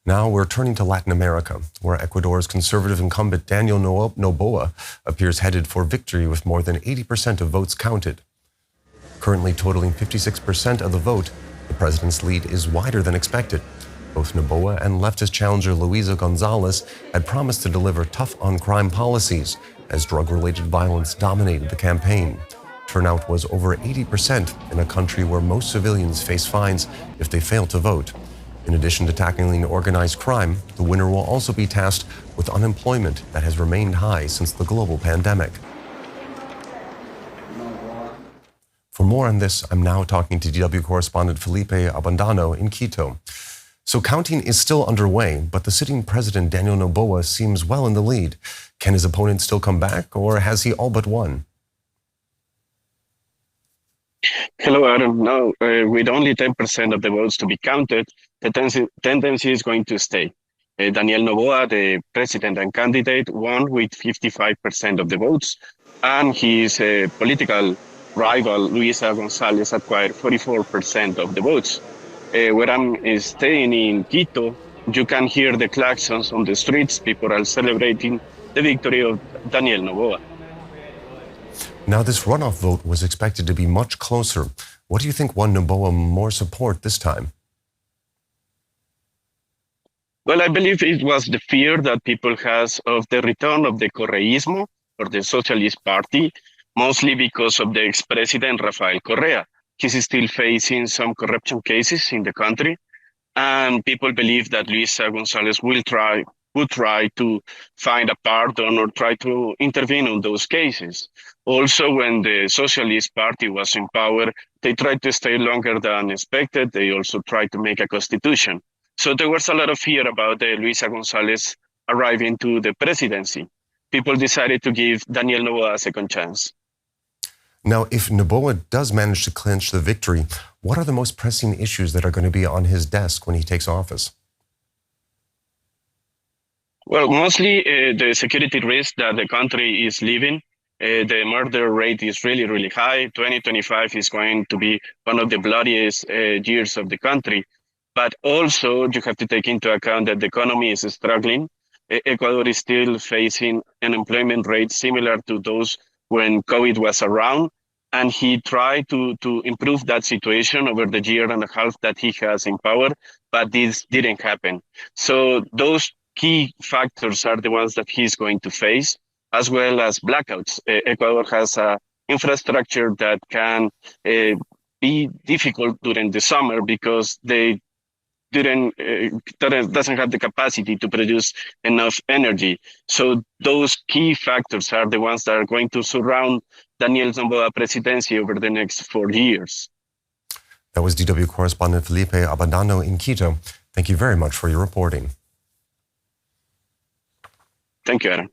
Now we're turning to Latin America, where Ecuador's conservative incumbent Daniel Noboa appears headed for victory with more than 80% of votes counted. Currently totaling 56% of the vote, the president's lead is wider than expected. Both Naboa and leftist challenger Luisa Gonzalez had promised to deliver tough on-crime policies as drug-related violence dominated the campaign. Turnout was over 80% in a country where most civilians face fines if they fail to vote. In addition to tackling organized crime, the winner will also be tasked with unemployment that has remained high since the global pandemic. For more on this, I'm now talking to DW correspondent Felipe Abandano in Quito. So counting is still underway, but the sitting president, Daniel Noboa, seems well in the lead. Can his opponent still come back, or has he all but won? Hello, Aaron. No, with only 10% of the votes to be counted, the tendency is going to stay. Daniel Noboa, the president and candidate, won with 55% of the votes, and his political rival, Luisa Gonzalez, acquired 44% of the votes. Where I'm staying in Quito, you can hear the claxons on the streets. People are celebrating the victory of Daniel Noboa. Now, this runoff vote was expected to be much closer. What do you think won Naboa more support this time? Well, I believe it was the fear that people has of the return of the Correísmo, or the Socialist Party, mostly because of the ex-president Rafael Correa. He's still facing some corruption cases in the country, and people believe that Luisa Gonzalez would try to find a pardon or try to intervene on those cases. Also, when the Socialist Party was in power, they tried to stay longer than expected. They also tried to make a constitution. So there was a lot of fear about Luisa Gonzalez arriving to the presidency. People decided to give Daniel Noboa a second chance. Now, if Naboa does manage to clinch the victory, what are the most pressing issues that are going to be on his desk when he takes office? Well, mostly the security risk that the country is living. The murder rate is really, really high. 2025 is going to be one of the bloodiest years of the country. But also, you have to take into account that the economy is struggling. Ecuador is still facing unemployment rates similar to those when COVID was around. And he tried to improve that situation over the year and a half that he has in power, but this didn't happen. So those key factors are the ones that he's going to face, as well as blackouts. Ecuador has an infrastructure that can be difficult during the summer because they doesn't have the capacity to produce enough energy. So those key factors are the ones that are going to surround Daniel Noboa presidency over the next 4 years. That was DW correspondent Felipe Abandano in Quito. Thank you very much for your reporting. Thank you, Aaron.